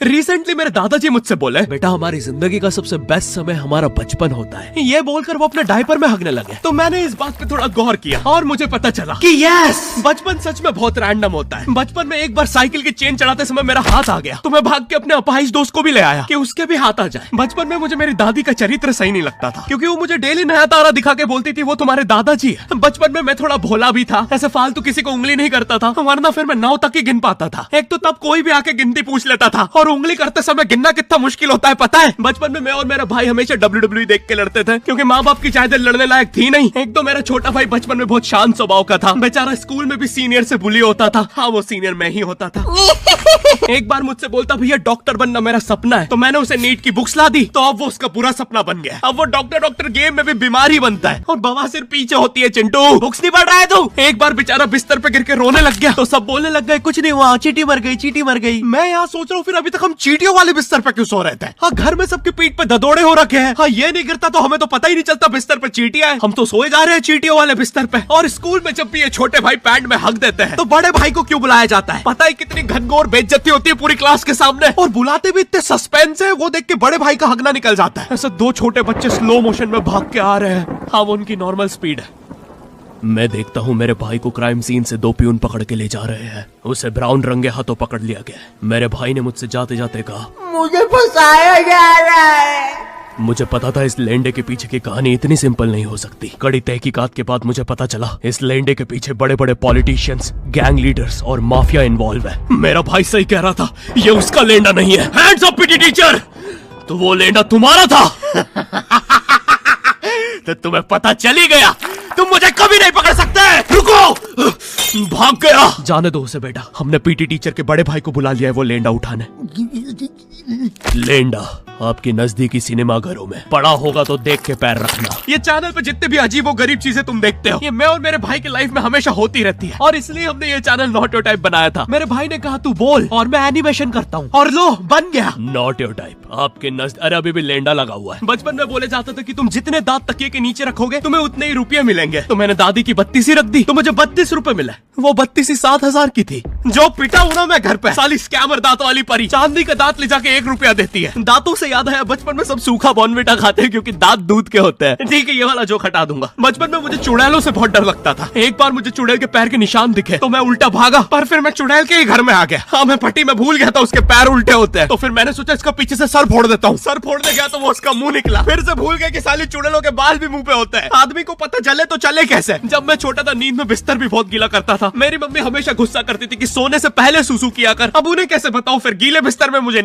Recently मेरे दादाजी मुझसे बोले, बेटा हमारी जिंदगी का सबसे बेस्ट समय हमारा बचपन होता है। ये बोलकर वो अपने डायपर में हगने लगे। तो मैंने इस बात पे थोड़ा गौर किया और मुझे पता चला कि यस, बचपन सच में बहुत रैंडम होता है। बचपन में एक बार साइकिल की चेन चढ़ाते समय मेरा हाथ आ गया, तो मैं भाग के अपने अपाहिज दोस्त को भी ले आया कि उसके भी हाथ आ जाए। बचपन में मुझे मेरी दादी का चरित्र सही नहीं लगता था, क्योंकि वो मुझे डेली नया तारा दिखा के बोलती थी वो तुम्हारे दादाजी है। बचपन में मैं थोड़ा भोला भी था, ऐसे फालतू किसी को उंगली नहीं करता था, वरना फिर मैं 9 तक ही गिन पाता था। एक तो तब कोई भी आके गिनती पूछ लेता था, और उंगली करते समय गिनना कितना मुश्किल होता है पता है। बचपन में मैं और मेरा भाई हमेशा WWE देख के लड़ते थे, क्योंकि माँ बाप की चाहते लड़ने लायक थी नहीं। एक तो मेरा छोटा भाई बचपन में बहुत शांत स्वभाव का था, बेचारा स्कूल में भी सीनियर से बुली होता था। हाँ, वो सीनियर मैं ही होता था। एक बार मुझसे बोलता, भैया डॉक्टर बनना मेरा सपना है। तो मैंने उसे नीट की बुक्स ला दी, तो अब वो उसका पूरा सपना बन गया। अब वो डॉक्टर गेम में भी बीमार ही बनता है, और बवासीर पीछे होती है। चिंटू, बुक्स नहीं पढ़ रहा है तू? एक बार बेचारा बिस्तर पे गिर के रोने लग गया, तो सब बोलने लग गए कुछ नहीं हुआ, चींटी मर गई, चींटी मर गई। मैं यहाँ सोच रहा हूँ फिर अभी तक हम चींटियों वाले बिस्तर पे क्यों सो रहे थे? हाँ, घर में सबकी पीठ पे ददोड़े हो रखे हैं। हाँ, ये नहीं गिरता तो हमें तो पता ही नहीं चलता बिस्तर पे चींटियां हैं। हम तो सोए जा रहे हैं चींटियों वाले बिस्तर पे। और स्कूल में जब भी ये छोटे भाई पैंट में हक देते हैं, तो बड़े भाई को क्यों बुलाया जाता है? पता है कितनी घनघोर बेइज्जती होती है पूरी क्लास के सामने, और बुलाते भी इतने सस्पेंस है, वो देख के बड़े भाई का हगना निकल जाता है। ऐसे 2 छोटे बच्चे स्लो मोशन में भाग के आ रहे हैं। हाँ, वो उनकी नॉर्मल स्पीड है। मैं देखता हूँ मेरे भाई को क्राइम सीन से 2 पियून पकड़ के ले जा रहे हैं। उसे ब्राउन रंगे हाथों पकड़ लिया गया। मेरे भाई ने मुझसे जाते जाते कहा, मुझे फंसाया जा रहा है। मुझे पता था इस लेंडे के पीछे की कहानी इतनी सिंपल नहीं हो सकती। कड़ी तहकीकात के बाद मुझे पता चला इस लेंडे के पीछे बड़े बड़े पॉलिटिशियंस, गैंग लीडर्स और माफिया इन्वॉल्व है। मेरा भाई सही कह रहा था, ये उसका लेंडा नहीं है। हैंड्स अप पीटी टीचर, तो वो लेंडा तुम्हारा था। तो तुम्हें पता चल ही गया, तुम मुझे कभी नहीं पकड़ सकते। रुको, भाग गया। जाने दो उसे बेटा, हमने पीटी टीचर के बड़े भाई को बुला लिया है वो लेंडा उठाने। लेंडा आपकी नजदीकी सिनेमा घरों में पड़ा होगा तो देख के पैर रखना। ये चैनल पे जितने भी अजीब और गरीब चीजें तुम देखते हो, ये मैं और मेरे भाई की लाइफ में हमेशा होती रहती है, और इसलिए हमने ये चैनल नॉट योर टाइप बनाया था। मेरे भाई ने कहा तू बोल और मैं एनिमेशन करता हूँ, और लो बन गया नॉट योर टाइप। आपके अरे अभी भी लेंडा लगा हुआ है। बचपन में बोले जाते थे कि तुम जितने दांत तकिए के नीचे रखोगे तुम्हें उतने ही रुपये मिलेंगे। तो मैंने दादी की 32 रख दी, तो मुझे 32 रुपए मिले। वो 32 7,000 की थी। जो पिटा हूं ना मैं घर पे, साली स्कैमर दांत वाली परी, चांदी का दांत ले जाके 1 रुपया देती है। दांतों से याद है, बचपन में सब सूखा बॉर्नविटा खाते हैं क्योंकि दांत दूध के होते हैं। ठीक है, ये वाला जोक हटा दूंगा। बचपन में मुझे चुड़ैलों से बहुत डर लगता था। एक बार मुझे चुड़ैल के पैर के निशान दिखे, तो मैं उल्टा भागा, पर फिर मैं चुड़ैल के ही घर में आ गया। हाँ, मैं पट्टी में भूल गया था उसके पैर उल्टे होते हैं। तो फिर मैंने सोचा इसका पीछे से सर फोड़ देता हूँ। सर फोड़ने गया तो वो उसका मुंह निकला। फिर से भूल गया कि साली चुड़ैलों के बाल भी मुंह पे होते हैं। आदमी को पता चले तो चले कैसे। जब मैं छोटा था, नींद में बिस्तर भी बहुत गीला करता था। मेरी मम्मी हमेशा गुस्सा करती थी कि सोने से पहले सुसु किया कर। अब उन्हें कैसे बताऊं, फिर गीले बिस्तर में मुझे